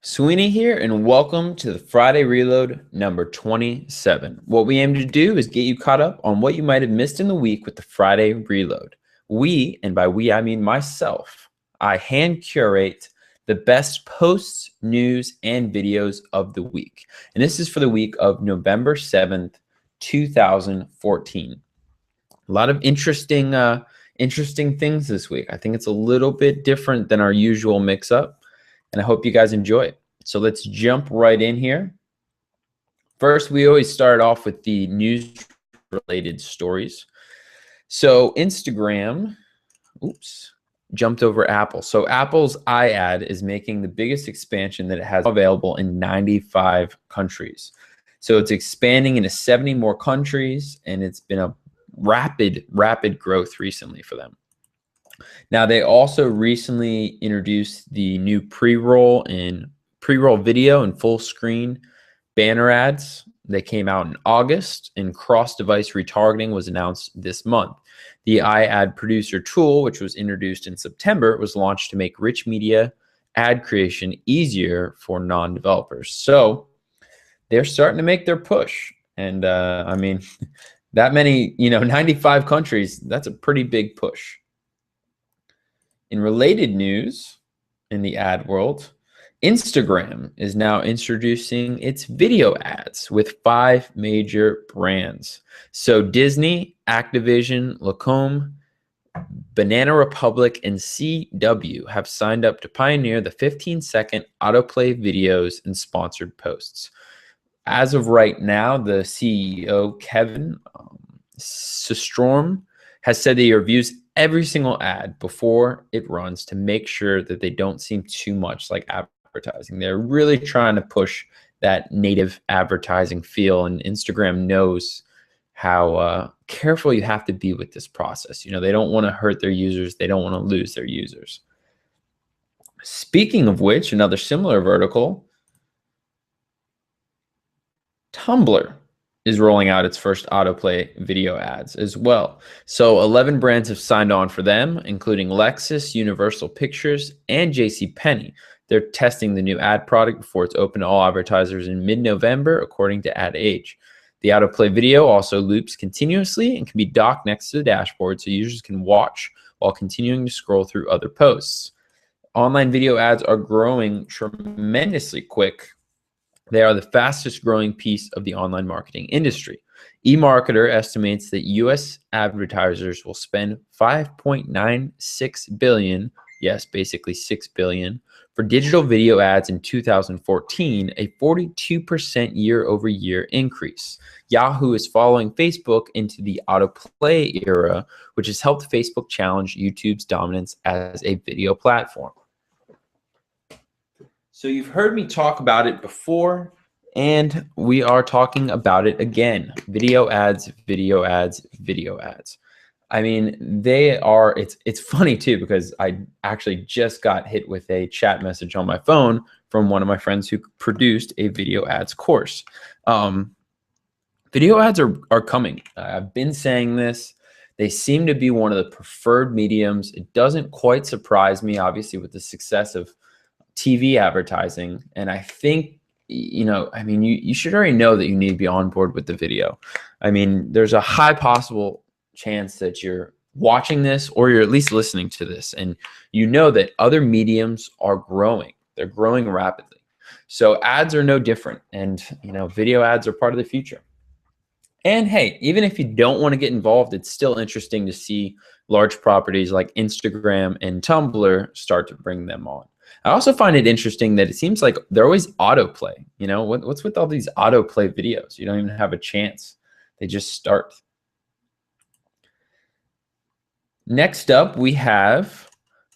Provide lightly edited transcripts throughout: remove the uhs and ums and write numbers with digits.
Sweeney here, and welcome to the Friday Reload number 27. What we aim to do is get you caught up on what you might have missed in the week with the Friday Reload. We, and by we I mean myself, I hand curate the best posts, news, and videos of the week. And this is for the week of November 7th, 2014. A lot of interesting things this week. I think it's a little bit different than our usual mix-up, and I hope you guys enjoy it. So let's jump right in here. First, we always start off with the news-related stories. So Instagram, jumped over Apple. So Apple's iAd is making the biggest expansion that it has available in 95 countries. So it's expanding into 70 more countries, and it's been a rapid growth recently for them. Now, they also recently introduced the new pre-roll video and full screen banner ads. They came out in August, and cross-device retargeting was announced this month. The iAd producer tool, which was introduced in September, was launched to make rich media ad creation easier for non-developers. So they're starting to make their push. And I mean, that many, 95 countries, that's a pretty big push. In related news in the ad world, Instagram is now introducing its video ads with 5 major brands. So Disney, Activision, Lacombe, Banana Republic, and CW have signed up to pioneer the 15-second autoplay videos and sponsored posts. As of right now, the CEO, Kevin Systrom, has said that he reviews every single ad before it runs to make sure that they don't seem too much like advertising. They're really trying to push that native advertising feel, and Instagram knows how careful you have to be with this process. They don't want to hurt their users. They don't want to lose their users. Speaking of which, another similar vertical, Tumblr is rolling out its first autoplay video ads as well. So 11 brands have signed on for them, including Lexus, Universal Pictures, and JCPenney. They're testing the new ad product before it's open to all advertisers in mid-November, according to Ad Age. The autoplay video also loops continuously and can be docked next to the dashboard so users can watch while continuing to scroll through other posts. Online video ads are growing tremendously quick. They are the fastest growing piece of the online marketing industry. eMarketer estimates that US advertisers will spend $5.96 billion, yes, basically $6 billion, for digital video ads in 2014, a 42% year-over-year increase. Yahoo is following Facebook into the autoplay era, which has helped Facebook challenge YouTube's dominance as a video platform. So you've heard me talk about it before, and we are talking about it again. Video ads, video ads, video ads. I mean, it's funny too, because I actually just got hit with a chat message on my phone from one of my friends who produced a video ads course. Video ads are coming. I've been saying this. They seem to be one of the preferred mediums. It doesn't quite surprise me, obviously, with the success of TV advertising. And I think, you should already know that you need to be on board with the video. I mean, there's a high possible chance that you're watching this or you're at least listening to this, and you know that other mediums are growing. They're growing rapidly. So ads are no different. And, video ads are part of the future. And hey, even if you don't want to get involved, it's still interesting to see large properties like Instagram and Tumblr start to bring them on. I also find it interesting that it seems like they're always autoplay. What's with all these autoplay videos? You don't even have a chance. They just start. Next up, we have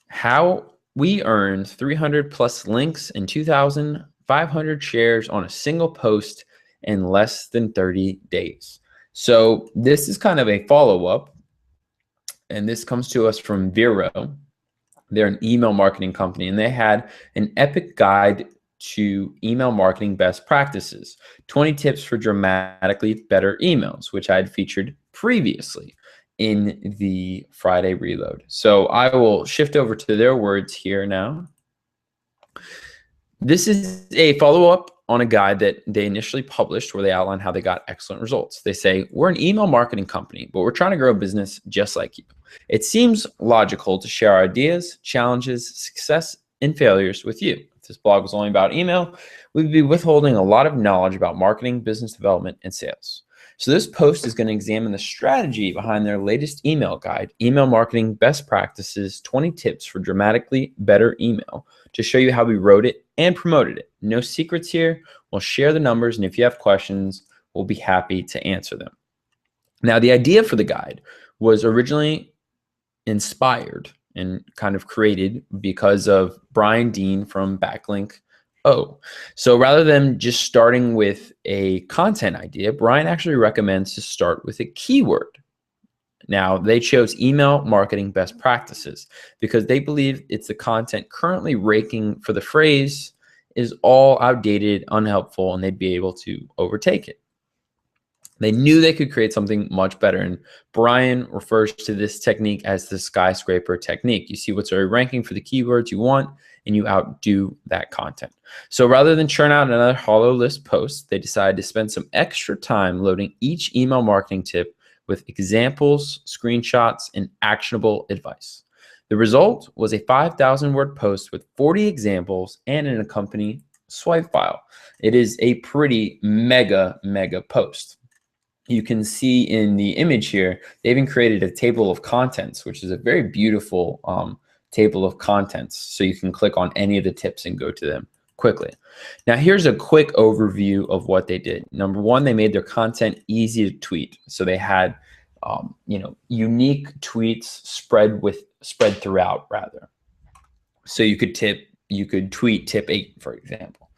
how we earned 300 plus links and 2,500 shares on a single post in less than 30 days. So this is kind of a follow-up, and this comes to us from Vero. They're an email marketing company, and they had an epic guide to email marketing best practices, 20 tips for dramatically better emails, which I had featured previously in the Friday Reload. So I will shift over to their words here now. This is a follow-up on a guide that they initially published where they outline how they got excellent results. They say, we're an email marketing company, but we're trying to grow a business just like you. It seems logical to share our ideas, challenges, success, and failures with you. If this blog was only about email, we'd be withholding a lot of knowledge about marketing, business development, and sales. So this post is going to examine the strategy behind their latest email guide, Email Marketing Best Practices, 20 Tips for Dramatically Better Email, to show you how we wrote it and promoted it. No secrets here. We'll share the numbers, and if you have questions, we'll be happy to answer them. Now, the idea for the guide was originally inspired and kind of created because of Brian Dean from Backlink O. So rather than just starting with a content idea, Brian actually recommends to start with a keyword. Now, they chose email marketing best practices because they believe it's the content currently ranking for the phrase is all outdated, unhelpful, and they'd be able to overtake it. They knew they could create something much better. And Brian refers to this technique as the skyscraper technique. You see what's already ranking for the keywords you want, and you outdo that content. So rather than churn out another hollow list post, they decided to spend some extra time loading each email marketing tip with examples, screenshots, and actionable advice. The result was a 5,000-word post with 40 examples and an accompanying swipe file. It is a pretty mega post. You can see in the image here, they even created a table of contents, which is a very beautiful table of contents. So you can click on any of the tips and go to them quickly. Now, here's a quick overview of what they did. Number one, they made their content easy to tweet. So they had, unique tweets spread throughout rather. So you could tweet tip 8, for example.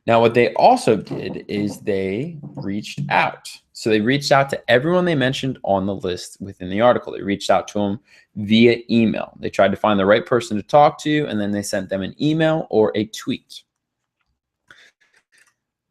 Now, what they also did is they reached out. So they reached out to everyone they mentioned on the list within the article. They reached out to them via email. They tried to find the right person to talk to, and then they sent them an email or a tweet.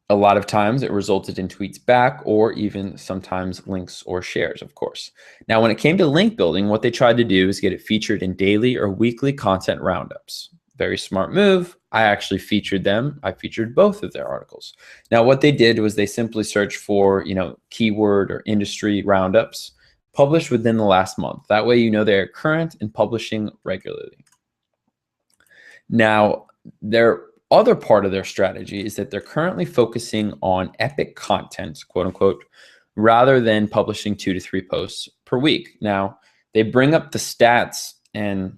A lot of times it resulted in tweets back or even sometimes links or shares, of course. Now, when it came to link building, what they tried to do is get it featured in daily or weekly content roundups. Very smart move. I actually featured them. I featured both of their articles. Now, what they did was they simply searched for, keyword or industry roundups published within the last month. That way, they're current and publishing regularly. Now, their other part of their strategy is that they're currently focusing on epic content, quote unquote, rather than publishing 2 to 3 posts per week. Now, they bring up the stats and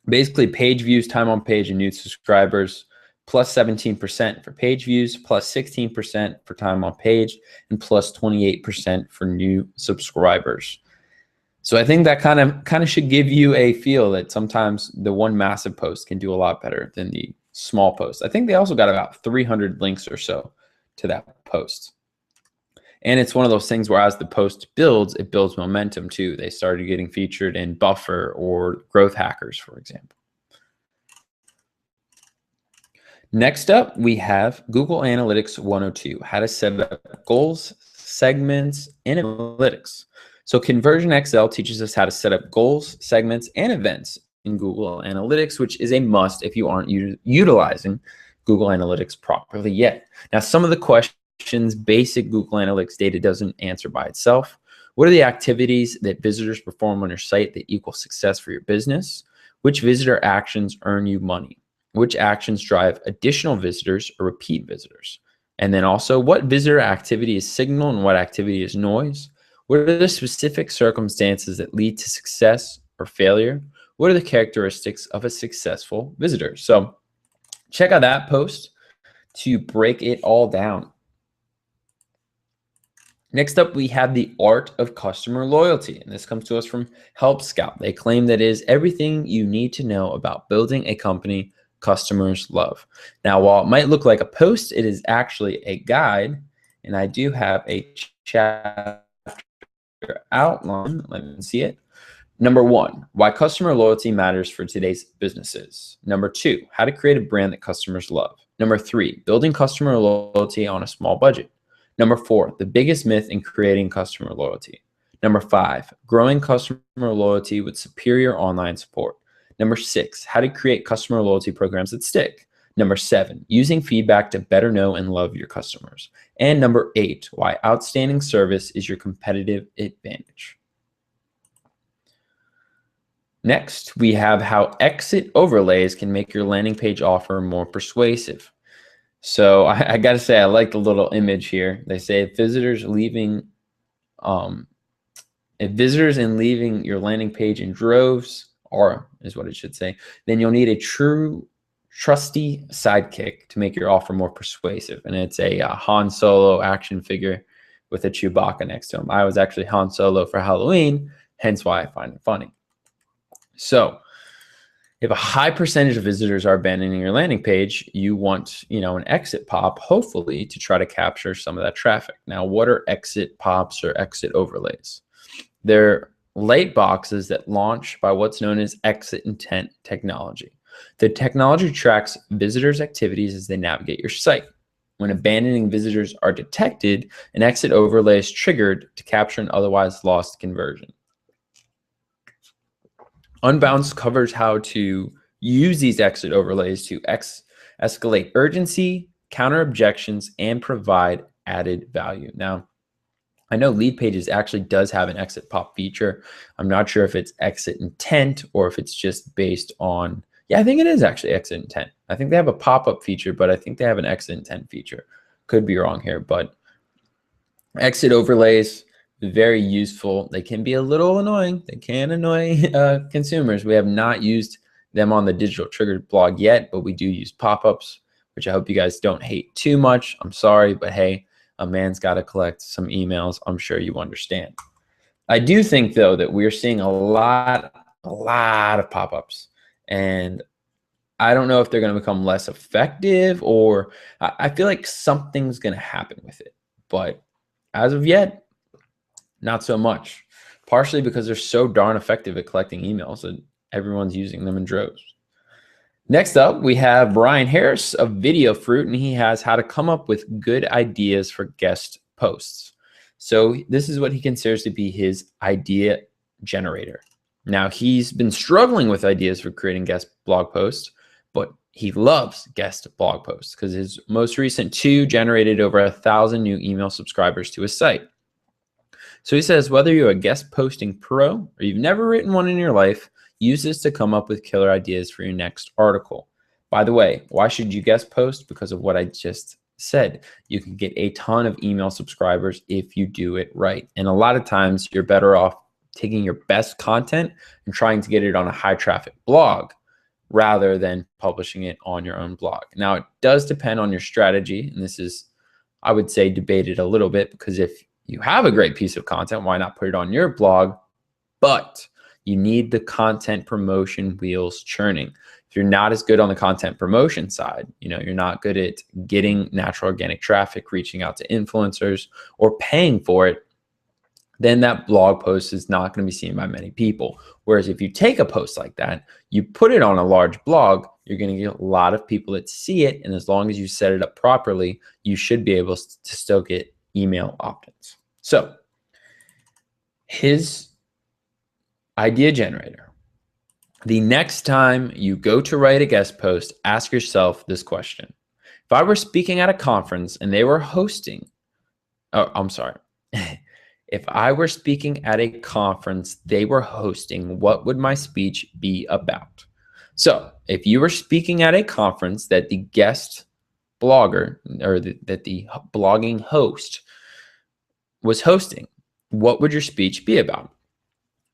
basically page views, time on page, and new subscribers, plus 17% for page views, plus 16% for time on page, and plus 28% for new subscribers. So I think that kind of should give you a feel that sometimes the one massive post can do a lot better than the small post. I think they also got about 300 links or so to that post. And it's one of those things where as the post builds, it builds momentum too. They started getting featured in Buffer or Growth Hackers, for example. Next up, we have Google Analytics 102, how to set up goals, segments, and analytics. So Conversion XL teaches us how to set up goals, segments, and events in Google Analytics, which is a must if you aren't utilizing Google Analytics properly yet. Now, some of the questions basic Google Analytics data doesn't answer by itself. What are the activities that visitors perform on your site that equal success for your business? Which visitor actions earn you money? Which actions drive additional visitors or repeat visitors? And then also, what visitor activity is signal and what activity is noise? What are the specific circumstances that lead to success or failure? What are the characteristics of a successful visitor? So check out that post to break it all down. Next up, we have the art of customer loyalty, and this comes to us from Help Scout. They claim that it is everything you need to know about building a company customers love. Now, while it might look like a post, it is actually a guide, and I do have a chapter outline. Let me see it. Number 1, why customer loyalty matters for today's businesses. Number 2, how to create a brand that customers love. Number 3, building customer loyalty on a small budget. Number 4, the biggest myth in creating customer loyalty. Number 5, growing customer loyalty with superior online support. Number 6, how to create customer loyalty programs that stick. Number 7, using feedback to better know and love your customers. And number 8, why outstanding service is your competitive advantage. Next, we have how exit overlays can make your landing page offer more persuasive. So I got to say, I like the little image here. They say if visitors and leaving your landing page in droves, or is what it should say, then you'll need a true trusty sidekick to make your offer more persuasive. And it's a Han Solo action figure with a Chewbacca next to him. I was actually Han Solo for Halloween, hence why I find it funny. So if a high percentage of visitors are abandoning your landing page, you want, an exit pop, hopefully, to try to capture some of that traffic. Now, what are exit pops or exit overlays? They're light boxes that launch by what's known as exit intent technology. The technology tracks visitors' activities as they navigate your site. When abandoning visitors are detected, an exit overlay is triggered to capture an otherwise lost conversion. Unbounce covers how to use these exit overlays to escalate urgency, counter objections, and provide added value. Now, I know Lead Pages actually does have an exit pop feature. I'm not sure if it's exit intent or if it's just based on, I think it is actually exit intent. I think they have a pop-up feature, but I think they have an exit intent feature. Could be wrong here, but exit overlays, very useful. They can be a little annoying. They can annoy consumers. We have not used them on the Digital Trigger blog yet, but we do use pop-ups, which I hope you guys don't hate too much. I'm sorry, but hey, a man's got to collect some emails. I'm sure you understand. I do think, though, that we're seeing a lot of pop-ups, and I don't know if they're going to become less effective, or I feel like something's going to happen with it. But as of yet, not so much, partially because they're so darn effective at collecting emails and everyone's using them in droves. Next up, we have Brian Harris of Video Fruit, and he has how to come up with good ideas for guest posts. So this is what he considers to be his idea generator. Now, he's been struggling with ideas for creating guest blog posts, but he loves guest blog posts because his most recent 2 generated over 1,000 new email subscribers to his site. So he says, whether you're a guest posting pro or you've never written one in your life, use this to come up with killer ideas for your next article. By the way, why should you guest post? Because of what I just said. You can get a ton of email subscribers if you do it right. And a lot of times you're better off taking your best content and trying to get it on a high traffic blog rather than publishing it on your own blog. Now, it does depend on your strategy. And this is, I would say, debated a little bit, because if you have a great piece of content, why not put it on your blog? But you need the content promotion wheels churning. If you're not as good on the content promotion side, you're not good at getting natural organic traffic, reaching out to influencers, or paying for it, then that blog post is not going to be seen by many people. Whereas if you take a post like that, you put it on a large blog, you're going to get a lot of people that see it. And as long as you set it up properly, you should be able to still get email opt-ins. So his idea generator. The next time you go to write a guest post, ask yourself this question. If I were speaking at a conference and they were hosting, if I were speaking at a conference they were hosting, what would my speech be about? So if you were speaking at a conference that the guest blogger or that the blogging host was hosting, what would your speech be about?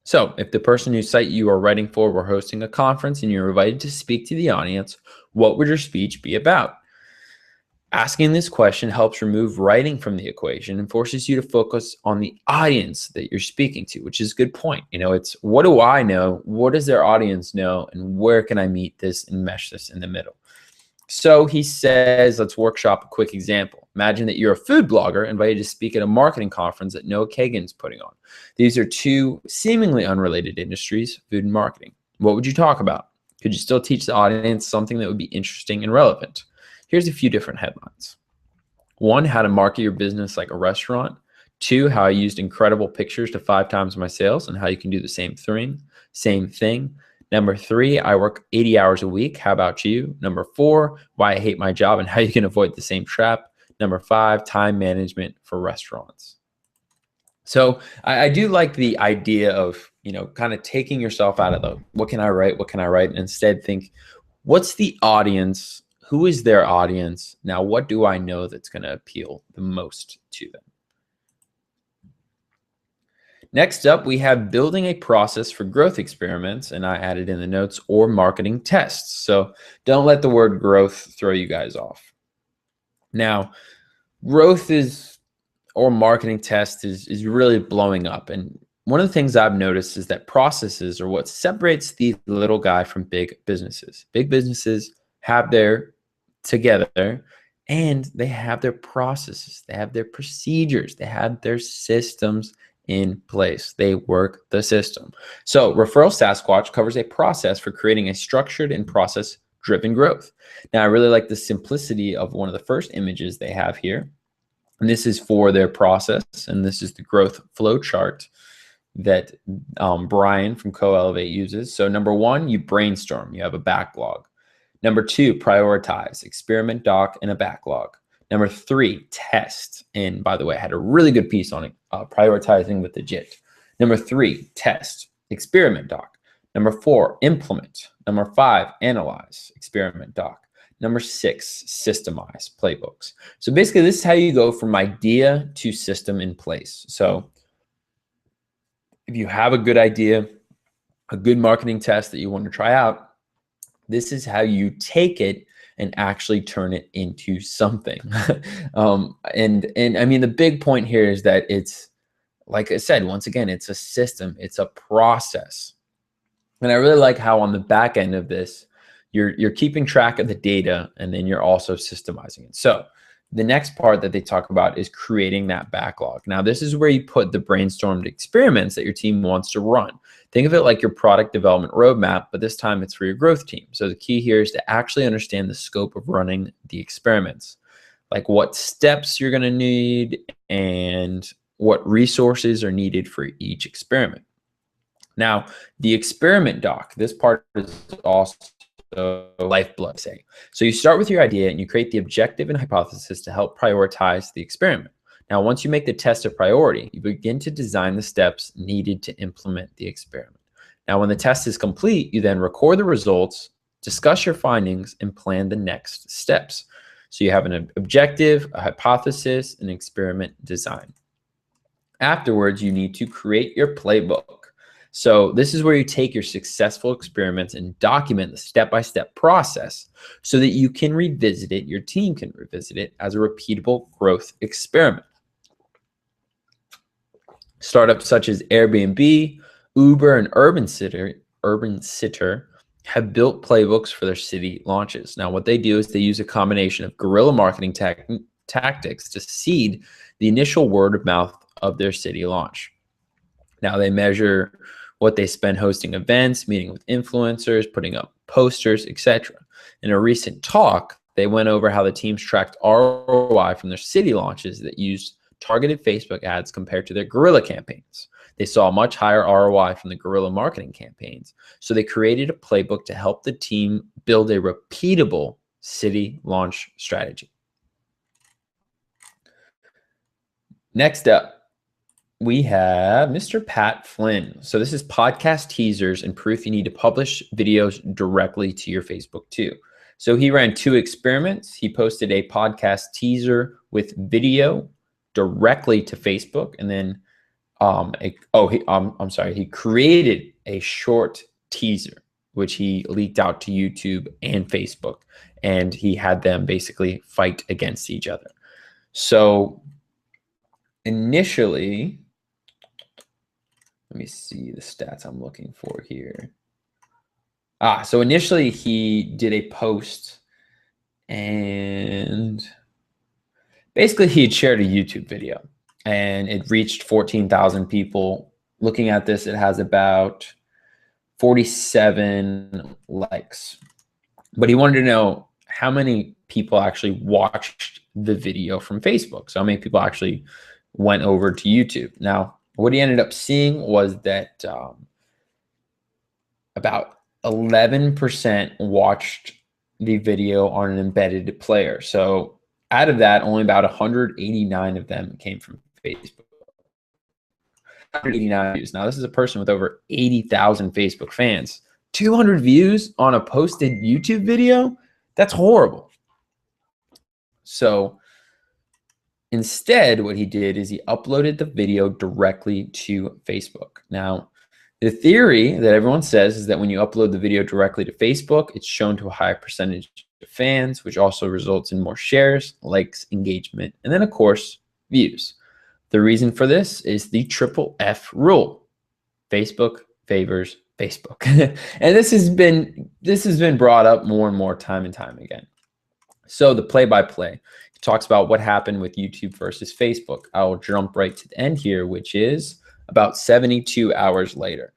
So if the person whose site you are writing for were hosting a conference and you're invited to speak to the audience, what would your speech be about? Asking this question helps remove writing from the equation and forces you to focus on the audience that you're speaking to, which is a good point. It's what do I know? What does their audience know? And where can I meet this and mesh this in the middle? So he says, let's workshop a quick example. Imagine that you're a food blogger invited to speak at a marketing conference that Noah Kagan's putting on. These are 2 seemingly unrelated industries, food and marketing. What would you talk about? Could you still teach the audience something that would be interesting and relevant? Here's a few different headlines. 1, how to market your business like a restaurant. 2, how I used incredible pictures to 5 times my sales and how you can do the same thing. Number 3, I work 80 hours a week. How about you? Number 4, why I hate my job and how you can avoid the same trap. Number 5, time management for restaurants. So I do like the idea of, kind of taking yourself out of the, what can I write? What can I write? And instead think, what's the audience? Who is their audience? Now, what do I know that's going to appeal the most to them? Next up, we have building a process for growth experiments, and I added in the notes, or marketing tests. So don't let the word growth throw you guys off. Now, growth or marketing test is really blowing up. And one of the things I've noticed is that processes are what separates the little guy from big businesses. Big businesses have their together, and they have their processes, they have their procedures, they have their systems in place. They work the system. So Referral Sasquatch covers a process for creating a structured and process-driven growth. Now, I really like the simplicity of one of the first images they have here. And this is for their process, and this is the growth flow chart that Brian from Co-Elevate uses. So number 1, you brainstorm, you have a backlog. Number 2, prioritize, experiment, doc, and a backlog. Number 3, test. And by the way, I had a really good piece on it, prioritizing with the JIT. Number 3, test, experiment, doc. Number 4, implement. Number 5, analyze, experiment, doc. Number 6, systemize, playbooks. So basically, this is how you go from idea to system in place. So if you have a good idea, a good marketing test that you want to try out, this is how you take it and actually turn it into something. And I mean, the big point here is that it's, like I said, once again, it's a system, it's a process. And I really like how on the back end of this, you're keeping track of the data, and then you're also systemizing it. So the next part that they talk about is creating that backlog. Now, this is where you put the brainstormed experiments that your team wants to run. Think of it like your product development roadmap, but this time it's for your growth team. So the key here is to actually understand the scope of running the experiments, like what steps you're going to need and what resources are needed for each experiment. Now, the experiment doc, this part is also lifeblood, say. So you start with your idea and you create the objective and hypothesis to help prioritize the experiment. Now, once you make the test a priority, you begin to design the steps needed to implement the experiment. Now, when the test is complete, you then record the results, discuss your findings, and plan the next steps. So you have an objective, a hypothesis, an experiment design. Afterwards, you need to create your playbook. So this is where you take your successful experiments and document the step-by-step process so that you can revisit it, your team can revisit it as a repeatable growth experiment. Startups such as Airbnb, Uber, and Urban Sitter have built playbooks for their city launches. Now, what they do is they use a combination of guerrilla marketing tactics to seed the initial word of mouth of their city launch. Now, they measure what they spend hosting events, meeting with influencers, putting up posters, etc. In a recent talk, they went over how the teams tracked ROI from their city launches that used targeted Facebook ads compared to their guerrilla campaigns. They saw a much higher ROI from the guerrilla marketing campaigns. So they created a playbook to help the team build a repeatable city launch strategy. Next up, we have Mr. Pat Flynn. So this is podcast teasers and proof you need to publish videos directly to your Facebook too. So he ran 2 experiments. He posted a podcast teaser with video directly to Facebook, and then he created a short teaser which he leaked out to YouTube and Facebook, and he had them basically fight against each other. So initially, let me see the stats I'm looking for here. So initially he did a post, and basically he had shared a YouTube video, and it reached 14,000 people. Looking at this, it has about 47 likes. But he wanted to know how many people actually watched the video from Facebook. So how many people actually went over to YouTube. Now, what he ended up seeing was that about 11% watched the video on an embedded player. So out of that, only about 189 of them came from Facebook. 189 views. Now, this is a person with over 80,000 Facebook fans. 200 views on a posted YouTube video? That's horrible. So instead, what he did is he uploaded the video directly to Facebook. Now, the theory that everyone says is that when you upload the video directly to Facebook, it's shown to a higher percentage of fans, which also results in more shares, likes, engagement, and then, of course, views. The reason for this is the triple F rule. Facebook favors Facebook. And this has been brought up more and more time and time again. So the play-by-play talks about what happened with YouTube versus Facebook. I'll jump right to the end here, which is about 72 hours later.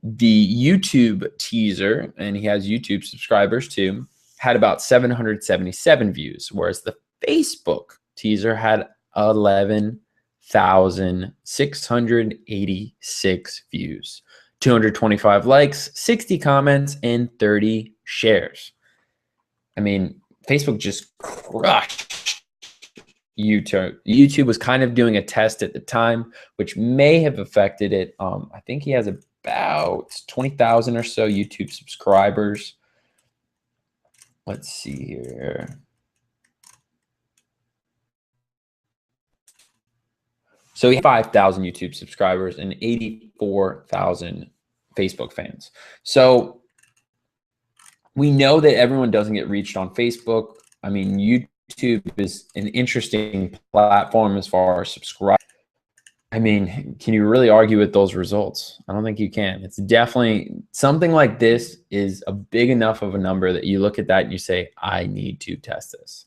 The YouTube teaser, and he has YouTube subscribers too, had about 777 views, whereas the Facebook teaser had 11,686 views, 225 likes, 60 comments, and 30 shares. I mean, Facebook just crushed YouTube. YouTube was kind of doing a test at the time, which may have affected it. I think he has about 20,000 or so YouTube subscribers. Let's see here. So he had 5,000 YouTube subscribers and 84,000 Facebook fans. So we know that everyone doesn't get reached on Facebook. I mean, YouTube is an interesting platform as far as subscribers. I mean, can you really argue with those results? I don't think you can. It's definitely something like this is a big enough of a number that you look at that and you say, I need to test this.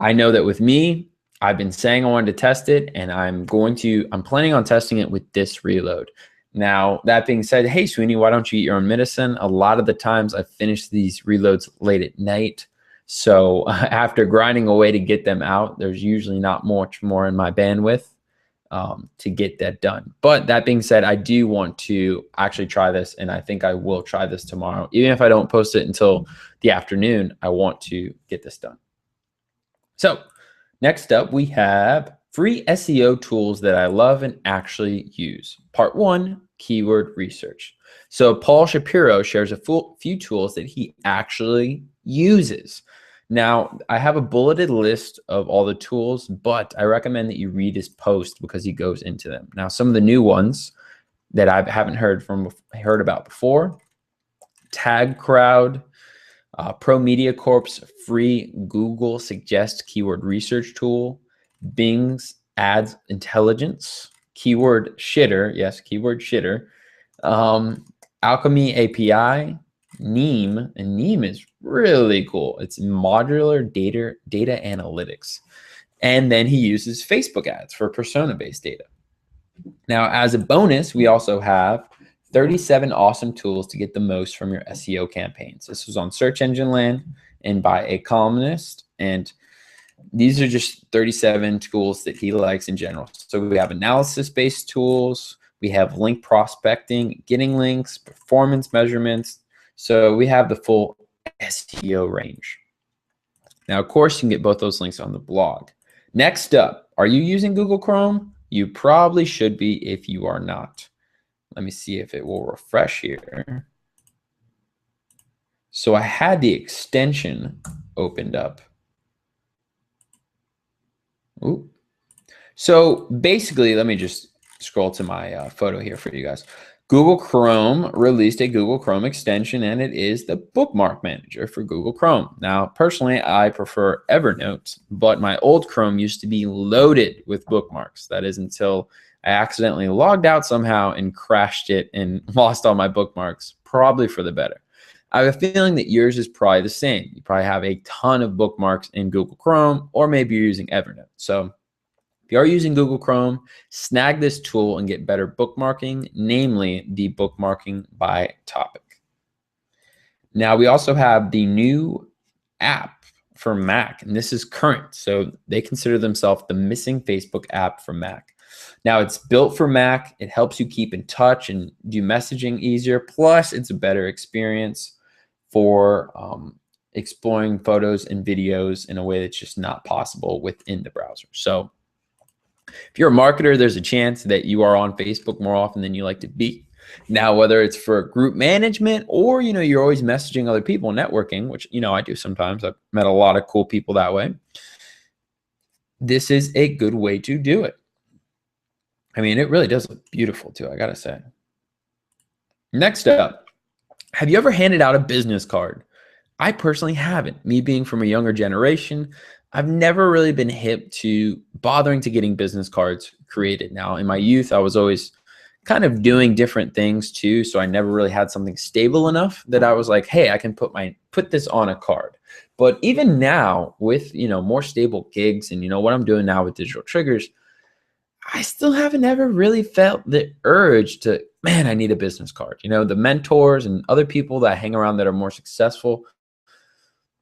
I know that with me, I've been saying I wanted to test it, and I'm planning on testing it with this reload. Now, that being said, hey, Sweeney, why don't you eat your own medicine? A lot of the times I finish these reloads late at night. So after grinding away to get them out, there's usually not much more in my bandwidth to get that done. But that being said, I do want to actually try this, and I think I will try this tomorrow. Even if I don't post it until the afternoon, I want to get this done. So next up, we have free SEO tools that I love and actually use. Part 1, keyword research. So Paul Shapiro shares a few tools that he actually uses. Now, I have a bulleted list of all the tools, but I recommend that you read his post because he goes into them. Now, some of the new ones that I haven't heard about before: Tag Crowd, Pro Media Corp's free Google Suggest keyword research tool, Bing's Ads Intelligence, Keyword Shitter, yes, Keyword Shitter, Alchemy API, Neem, and Neem is really cool. It's modular data analytics. And then he uses Facebook ads for persona-based data. Now, as a bonus, we also have 37 awesome tools to get the most from your SEO campaigns. This was on Search Engine Land and by a columnist. And these are just 37 tools that he likes in general. So we have analysis-based tools. We have link prospecting, getting links, performance measurements. So we have the full SEO range. Now, of course, you can get both those links on the blog. Next up, are you using Google Chrome? You probably should be if you are not. Let me see if it will refresh here. So I had the extension opened up. Ooh. So basically, let me just scroll to my photo here for you guys. Google Chrome released a Google Chrome extension, and it is the bookmark manager for Google Chrome. Now, personally, I prefer Evernote, but my old Chrome used to be loaded with bookmarks. That is until I accidentally logged out somehow and crashed it and lost all my bookmarks, probably for the better. I have a feeling that yours is probably the same. You probably have a ton of bookmarks in Google Chrome, or maybe you're using Evernote. So if you are using Google Chrome, snag this tool and get better bookmarking, namely the bookmarking by topic. Now, we also have the new app for Mac, and this is current. So they consider themselves the missing Facebook app for Mac. Now, it's built for Mac. It helps you keep in touch and do messaging easier. Plus, it's a better experience for exploring photos and videos in a way that's just not possible within the browser. So if you're a marketer, there's a chance that you are on Facebook more often than you like to be. Now, whether it's for group management or, you're always messaging other people, networking, which, I do sometimes. I've met a lot of cool people that way. This is a good way to do it. I mean, it really does look beautiful too, I gotta say. Next up, have you ever handed out a business card? I personally haven't. Me being from a younger generation, I've never really been hip to bothering to getting business cards created. Now, in my youth, I was always kind of doing different things too, so I never really had something stable enough that I was like, hey, I can put this on a card. But even now, with more stable gigs and what I'm doing now with Digital Triggers, I still haven't ever really felt the urge to, man, I need a business card. The mentors and other people that hang around that are more successful,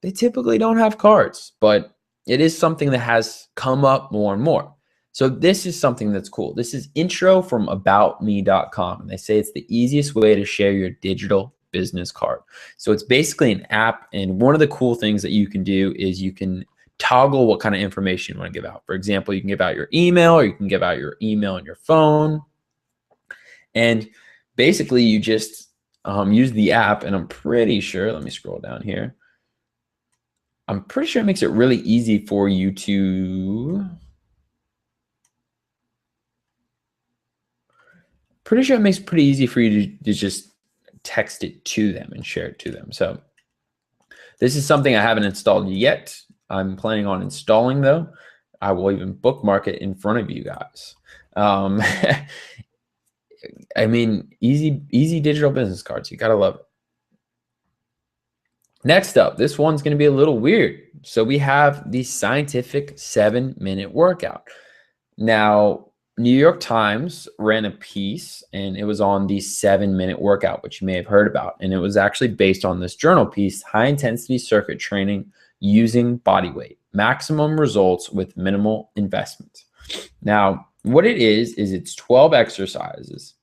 they typically don't have cards, but it is something that has come up more and more. So this is something that's cool. This is intro from aboutme.com. And they say it's the easiest way to share your digital business card. So it's basically an app. And one of the cool things that you can do is you can toggle what kind of information you want to give out. For example, you can give out your email, or you can give out your email on your phone. And basically you just use the app, and I'm pretty sure, let me scroll down here. I'm pretty sure it makes it really easy for you to, to just text it to them and share it to them. So this is something I haven't installed yet. I'm planning on installing though. I will even bookmark it in front of you guys. I mean, easy digital business cards. You gotta love it. Next up, this one's going to be a little weird. So we have the scientific 7-minute workout. Now, New York Times ran a piece, and it was on the 7-minute workout, which you may have heard about. And it was actually based on this journal piece, High Intensity Circuit Training Using Body Weight, Maximum Results with Minimal Investment. Now, what it is it's 12 exercises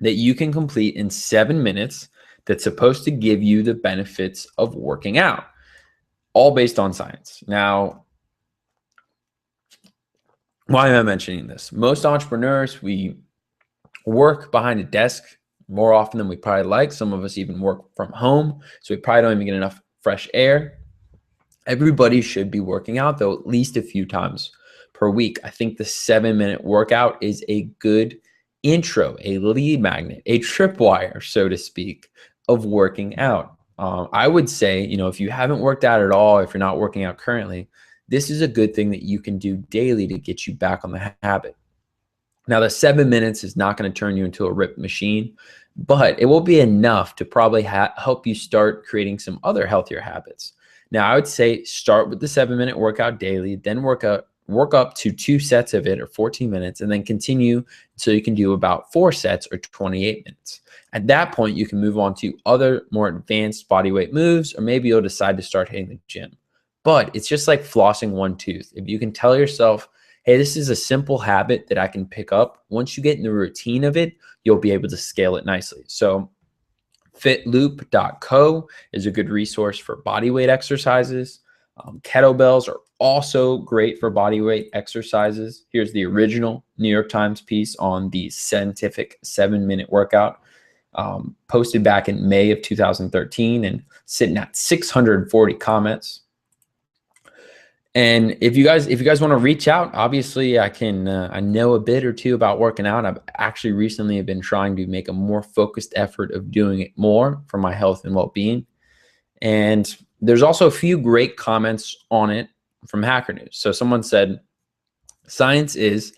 that you can complete in 7 minutes that's supposed to give you the benefits of working out, all based on science. Now, why am I mentioning this? Most entrepreneurs, we work behind a desk more often than we probably like. Some of us even work from home, so we probably don't even get enough fresh air. Everybody should be working out, though, at least a few times per week. I think the 7-minute workout is a good intro, a lead magnet, a tripwire, so to speak, of working out. I would say, if you haven't worked out at all, if you're not working out currently, this is a good thing that you can do daily to get you back on the habit. Now, the 7 minutes is not going to turn you into a ripped machine, but it will be enough to probably help you start creating some other healthier habits. Now, I would say start with the 7-minute workout daily, then work up to 2 sets of it, or 14 minutes, and then continue so you can do about 4 sets or 28 minutes. At that point, you can move on to other more advanced body weight moves, or maybe you'll decide to start hitting the gym. But it's just like flossing one tooth. If you can tell yourself, hey, this is a simple habit that I can pick up, once you get in the routine of it, you'll be able to scale it nicely. So fitloop.co is a good resource for body weight exercises. Kettlebells are also great for body weight exercises. Here's the original New York Times piece on the scientific 7-minute workout, posted back in May of 2013 and sitting at 640 comments. And if you guys want to reach out, obviously I know a bit or two about working out. I've actually recently been trying to make a more focused effort of doing it more for my health and well-being. And there's also a few great comments on it from Hacker News. So someone said, science is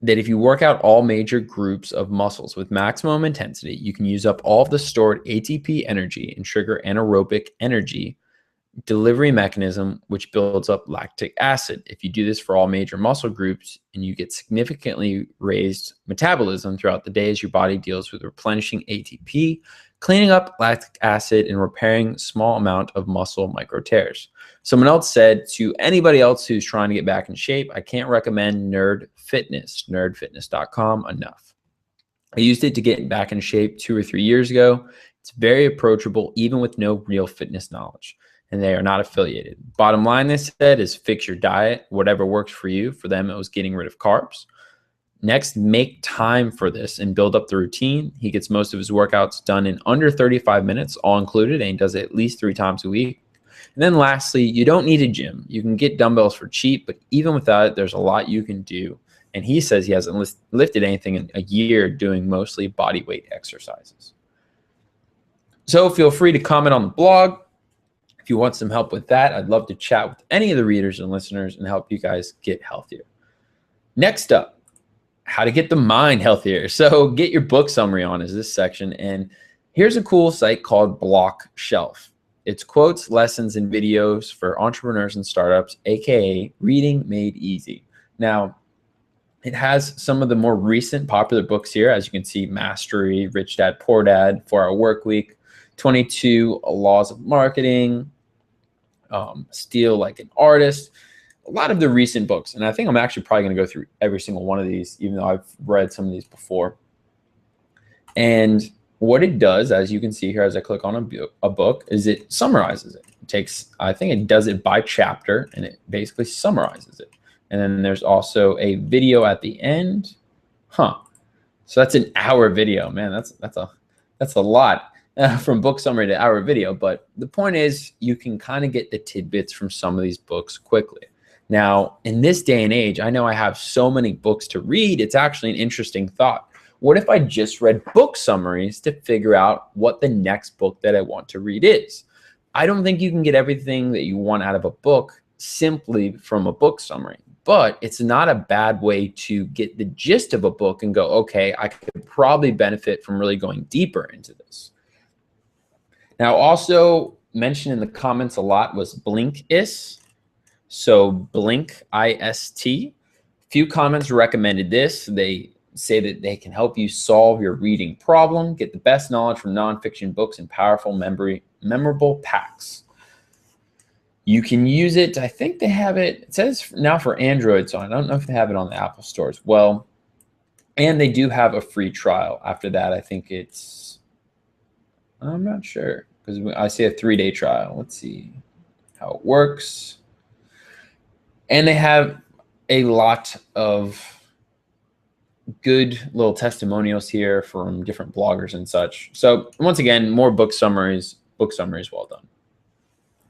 that if you work out all major groups of muscles with maximum intensity, you can use up all of the stored ATP energy and trigger anaerobic energy delivery mechanism, which builds up lactic acid. If you do this for all major muscle groups, and you get significantly raised metabolism throughout the day as your body deals with replenishing ATP, cleaning up lactic acid and repairing small amount of muscle micro tears. Someone else said, to anybody else who's trying to get back in shape, I can't recommend nerdfitness.com enough. I used it to get back in shape 2 or 3 years ago. It's very approachable, even with no real fitness knowledge, and they are not affiliated. Bottom line, they said, is fix your diet, whatever works for you. For them, it was getting rid of carbs. Next, make time for this and build up the routine. He gets most of his workouts done in under 35 minutes, all included, and he does it at least 3 times a week. And then lastly, you don't need a gym. You can get dumbbells for cheap, but even without it, there's a lot you can do. And he says he hasn't lifted anything in a year, doing mostly body weight exercises. So feel free to comment on the blog. If you want some help with that, I'd love to chat with any of the readers and listeners and help you guys get healthier. Next up, how to get the mind healthier. So get your book summary on is this section. And here's a cool site called Block Shelf. It's quotes, lessons, and videos for entrepreneurs and startups, aka reading made easy. Now, it has some of the more recent popular books here. As you can see, Mastery, Rich Dad, Poor Dad, 4-Hour Workweek, 22 Laws of Marketing, Steal Like an Artist, a lot of the recent books. And I think I'm actually probably going to go through every single one of these, even though I've read some of these before. And what it does, as you can see here, as I click on a book, is it summarizes it. It takes, I think it does it by chapter, and it basically summarizes it. And then there's also a video at the end. So that's an hour video, man. That's a lot from book summary to hour video. But the point is, you can kind of get the tidbits from some of these books quickly. Now, in this day and age, I know I have so many books to read. It's actually an interesting thought. What if I just read book summaries to figure out what the next book that I want to read is? I don't think you can get everything that you want out of a book simply from a book summary, but it's not a bad way to get the gist of a book and go, okay, I could probably benefit from really going deeper into this. Now, also mentioned in the comments a lot was Blinkist. So Blinkist. Few comments recommended this. They say that they can help you solve your reading problem, get the best knowledge from nonfiction books and powerful memorable packs. You can use it. I think they have it. It says now for Android, so I don't know if they have it on the Apple Store as well. And they do have a free trial. After that, I think it's, I'm not sure, because I see a 3-day trial. Let's see how it works. And they have a lot of good little testimonials here from different bloggers and such. So once again, more book summaries, well done.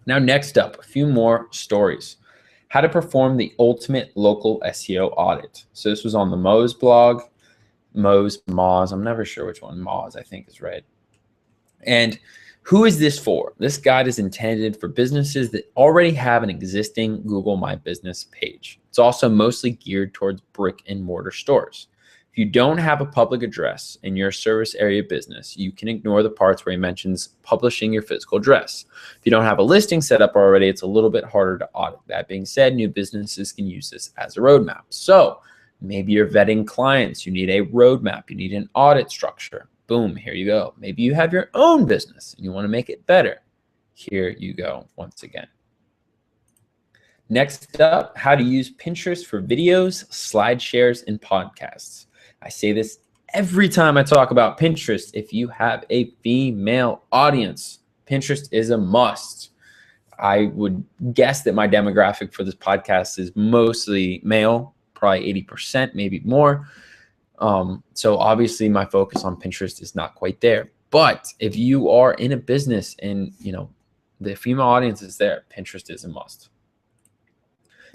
Now, next up, a few more stories. How to perform the ultimate local SEO audit. So this was on the Moz blog, Moz, I'm never sure which one, Moz, I think is right. And who is this for? This guide is intended for businesses that already have an existing Google My Business page. It's also mostly geared towards brick and mortar stores. If you don't have a public address in your service area business, you can ignore the parts where he mentions publishing your physical address. If you don't have a listing set up already, it's a little bit harder to audit. That being said, new businesses can use this as a roadmap. So maybe you're vetting clients, you need a roadmap, you need an audit structure. Boom, here you go. Maybe you have your own business and you want to make it better. Here you go once again. Next up, how to use Pinterest for videos, slide shares, and podcasts. I say this every time I talk about Pinterest. If you have a female audience, Pinterest is a must. I would guess that my demographic for this podcast is mostly male, probably 80%, maybe more. So obviously my focus on Pinterest is not quite there. But if you are in a business and the female audience is there, Pinterest is a must.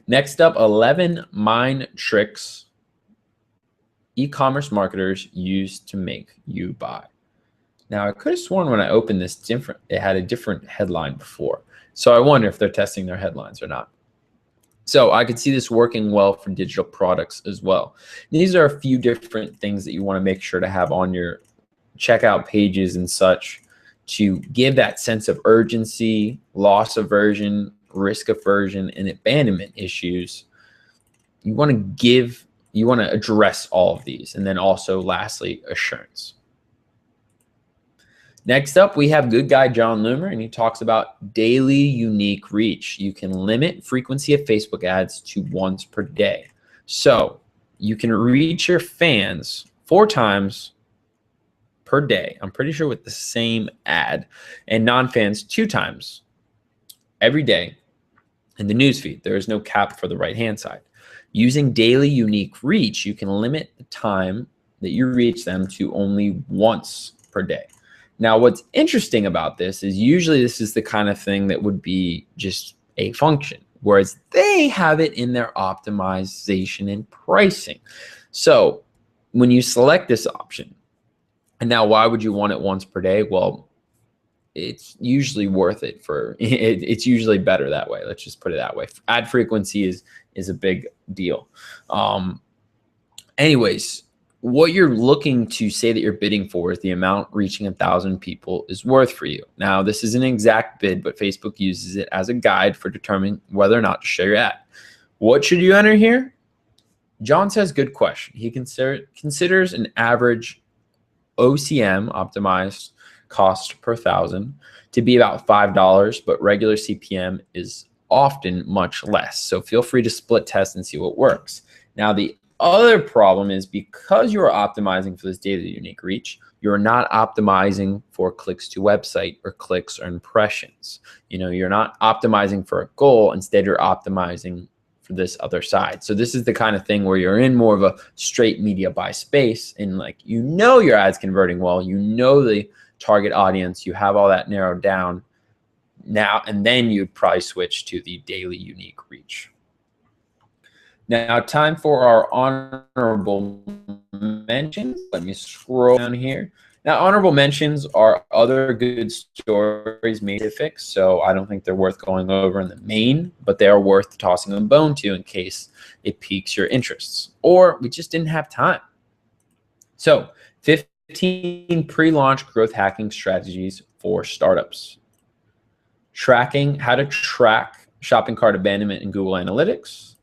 Next up, 11 mind tricks e-commerce marketers use to make you buy. Now, I could have sworn when I opened this it had a different headline before. So I wonder if they're testing their headlines or not. So I could see this working well for digital products as well. These are a few different things that you want to make sure to have on your checkout pages and such to give that sense of urgency, loss aversion, risk aversion, and abandonment issues. You want to address all of these. And then also lastly, assurance. Next up, we have good guy John Loomer, and he talks about daily unique reach. You can limit frequency of Facebook ads to once per day. So you can reach your fans 4 times per day. I'm pretty sure with the same ad, and non-fans 2 times every day in the newsfeed. There is no cap for the right-hand side. Using daily unique reach, you can limit the time that you reach them to only once per day. Now, what's interesting about this is usually this is the kind of thing that would be just a function, whereas they have it in their optimization and pricing. So when you select this option, and now why would you want it once per day? Well, it's usually worth it for it's usually better that way. Let's just put it that way. Ad frequency is a big deal. Anyways, what you're looking to say that you're bidding for is the amount reaching 1,000 people is worth for you. Now, this is an exact bid, but Facebook uses it as a guide for determining whether or not to share your ad. What should you enter here? John says, good question. He considers an average OCM, optimized cost per 1,000, to be about $5, but regular CPM is often much less. So feel free to split test and see what works. Now, the other problem is because you're optimizing for this daily unique reach, you're not optimizing for clicks to website or clicks or impressions. You're not optimizing for a goal. Instead, you're optimizing for this other side. So this is the kind of thing where you're in more of a straight media buy space, and your ad's converting well, the target audience, you have all that narrowed down now, and then you'd probably switch to the daily unique reach. Now, time for our honorable mentions. Let me scroll down here. Now, honorable mentions are other good stories made to fix, so I don't think they're worth going over in the main, but they are worth tossing a bone to in case it piques your interests, or we just didn't have time. So, 15 pre-launch growth hacking strategies for startups. How to track shopping cart abandonment in Google Analytics.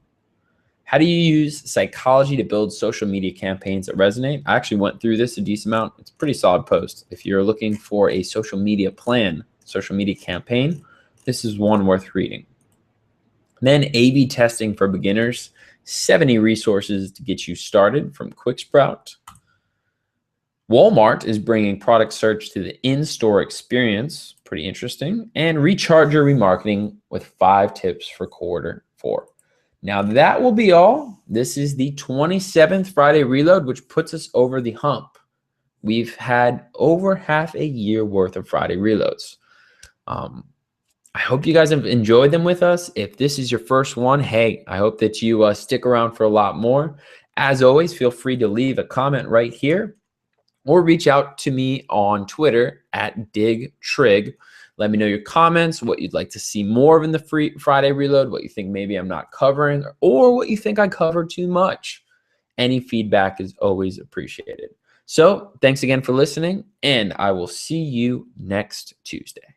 How do you use psychology to build social media campaigns that resonate? I actually went through this a decent amount. It's a pretty solid post. If you're looking for a social media plan, social media campaign, this is one worth reading. Then A/B testing for beginners, 70 resources to get you started from QuickSprout. Walmart is bringing product search to the in-store experience, pretty interesting. And recharge your remarketing with 5 tips for Q4. Now that will be all. This is the 27th Friday Reload, which puts us over the hump. We've had over half a year worth of Friday Reloads. I hope you guys have enjoyed them with us. If this is your first one, hey, I hope that you stick around for a lot more. As always, feel free to leave a comment right here or reach out to me on Twitter @DigTrig. Let me know your comments, what you'd like to see more of in the free Friday Reload, what you think maybe I'm not covering, or what you think I covered too much. Any feedback is always appreciated. So thanks again for listening, and I will see you next Tuesday.